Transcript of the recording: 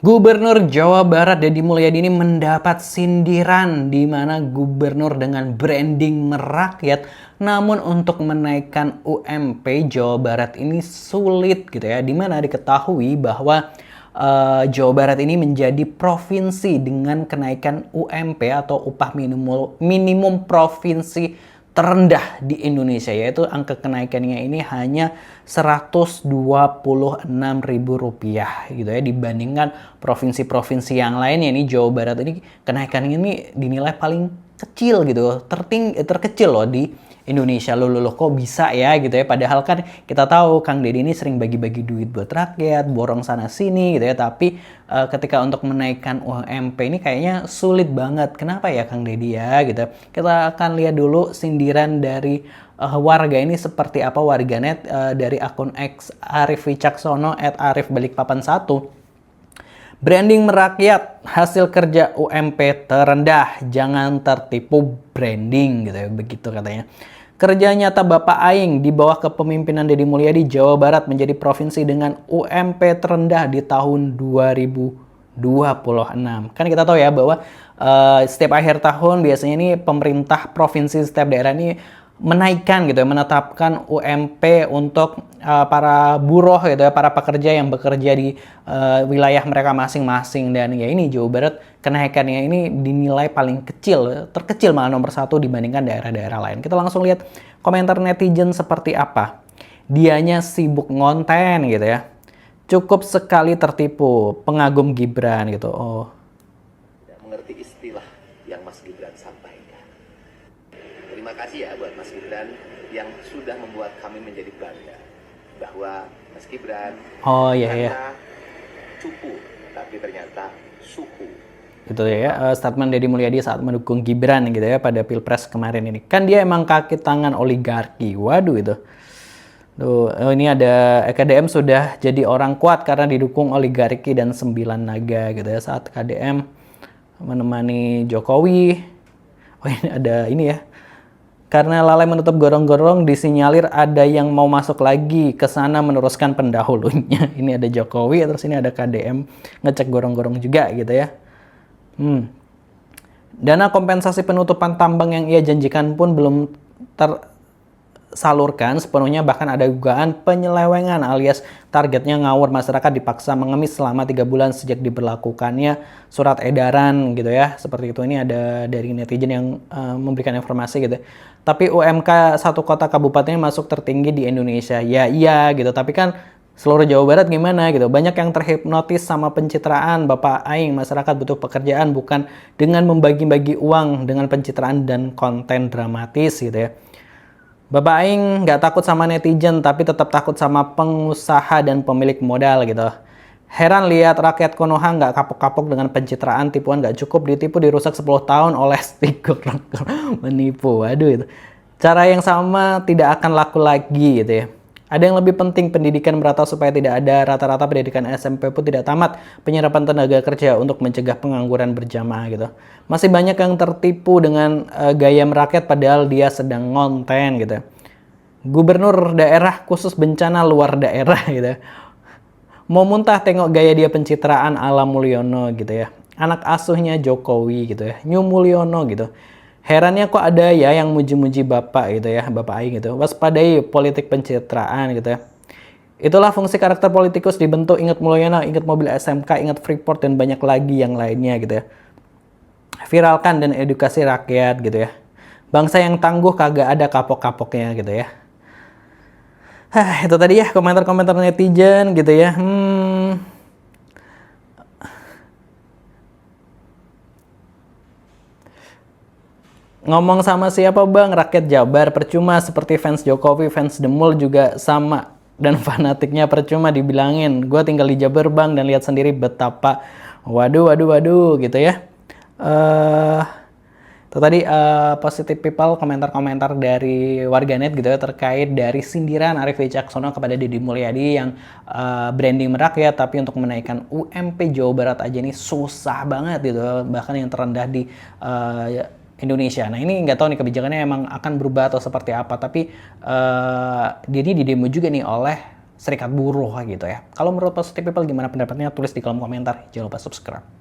Gubernur Jawa Barat Deddy Mulyadi ini mendapat sindiran di mana gubernur dengan branding merakyat namun untuk menaikkan UMP Jawa Barat ini sulit gitu ya, di mana diketahui bahwa Jawa Barat ini menjadi provinsi dengan kenaikan UMP atau upah minimum provinsi terendah di Indonesia, yaitu angka kenaikannya ini hanya Rp126.000 gitu ya, dibandingkan provinsi-provinsi yang lainnya. Ini Jawa Barat ini kenaikannya ini dinilai paling kecil gitu, terkecil loh di Indonesia. Loh kok bisa ya gitu ya, padahal kan kita tahu Kang Deddy ini sering bagi-bagi duit buat rakyat, borong sana sini gitu ya, tapi ketika untuk menaikkan UMP ini kayaknya sulit banget. Kenapa ya Kang Deddy ya gitu. Kita akan lihat dulu sindiran dari warga ini seperti apa. Warganet dari akun X Arif Wicaksono @arifbalikpapan1, branding merakyat, hasil kerja UMP terendah, jangan tertipu branding gitu ya, begitu katanya. Kerja nyata Bapak Aing di bawah kepemimpinan Deddy Mulyadi, Jawa Barat menjadi provinsi dengan UMP terendah di tahun 2026. Kan kita tahu ya bahwa setiap akhir tahun biasanya ini pemerintah provinsi setiap daerah ini menaikkan gitu ya, menetapkan UMP untuk para buruh gitu ya, para pekerja yang bekerja di wilayah mereka masing-masing. Dan ya ini Jawa Barat kenaikannya ini dinilai paling kecil, terkecil malah nomor 1 dibandingkan daerah-daerah lain. Kita langsung lihat komentar netizen seperti apa. Dianya sibuk ngonten gitu ya, cukup sekali tertipu, pengagum Gibran gitu. Oh, tidak mengerti istilah yang Mas Gibran sampaikan. Terima kasih ya buat Mas Gibran yang sudah membuat kami menjadi bangga bahwa Mas Gibran iya. cupu, tapi ternyata suhu. Gitu ya, statement Deddy Mulyadi saat mendukung Gibran gitu ya pada Pilpres kemarin ini. Kan dia emang kaki tangan oligarki. Waduh itu. Tuh, ini ada KDM sudah jadi orang kuat karena didukung oligarki dan 9 naga gitu ya, saat KDM menemani Jokowi. Oh ini ada ini ya. Karena lalai menutup gorong-gorong, disinyalir ada yang mau masuk lagi ke sana meneruskan pendahulunya. Ini ada Jokowi, terus ini ada KDM ngecek gorong-gorong juga gitu ya. Dana kompensasi penutupan tambang yang ia janjikan pun belum tersalurkan sepenuhnya, bahkan ada dugaan penyelewengan alias targetnya ngawur, masyarakat dipaksa mengemis selama 3 bulan sejak diberlakukannya surat edaran gitu ya. Seperti itu, ini ada dari netizen yang memberikan informasi gitu. Tapi UMK satu kota kabupatennya masuk tertinggi di Indonesia. Ya iya gitu, tapi kan seluruh Jawa Barat gimana gitu. Banyak yang terhipnotis sama pencitraan Bapak Aing. Masyarakat butuh pekerjaan, bukan dengan membagi-bagi uang dengan pencitraan dan konten dramatis gitu ya. Bapak Aing nggak takut sama netizen, tapi tetap takut sama pengusaha dan pemilik modal gitu. Heran lihat rakyat Konoha nggak kapok-kapok dengan pencitraan, tipuan nggak cukup, ditipu dirusak 10 tahun oleh stiker menipu. Waduh itu. Cara yang sama tidak akan laku lagi gitu ya. Ada yang lebih penting, pendidikan merata supaya tidak ada rata-rata pendidikan SMP pun tidak tamat, penyerapan tenaga kerja untuk mencegah pengangguran berjamaah gitu. Masih banyak yang tertipu dengan gaya merakyat padahal dia sedang ngonten gitu. Gubernur daerah khusus bencana luar daerah gitu. Mau muntah tengok gaya dia pencitraan ala Mulyono gitu ya. Anak asuhnya Jokowi gitu ya, New Mulyono gitu. Herannya kok ada ya yang muji-muji Bapak gitu ya, Bapak Aing gitu. Waspadai politik pencitraan gitu ya. Itulah fungsi karakter politikus dibentuk, ingat Mulyono, ingat mobil SMK, ingat Freeport dan banyak lagi yang lainnya gitu ya. Viralkan dan edukasi rakyat gitu ya. Bangsa yang tangguh kagak ada kapok-kapoknya gitu ya. Itu tadi ya komentar-komentar netizen gitu ya. Ngomong sama siapa bang? Rakyat Jabar percuma, seperti fans Jokowi, fans Demul juga sama. Dan fanatiknya percuma dibilangin. Gue tinggal di Jabar bang dan lihat sendiri betapa waduh gitu ya. Itu tadi positive people, komentar-komentar dari warganet gitu ya terkait dari sindiran Arif Wicaksono kepada Deddy Mulyadi yang branding merakyat, tapi untuk menaikkan UMP Jawa Barat aja ini susah banget gitu, bahkan yang terendah di Indonesia. Nah ini nggak tahu nih kebijakannya emang akan berubah atau seperti apa, tapi ini didemo juga nih oleh serikat buruh gitu ya. Kalau menurut Positive People gimana pendapatnya? Tulis di kolom komentar. Jangan lupa subscribe.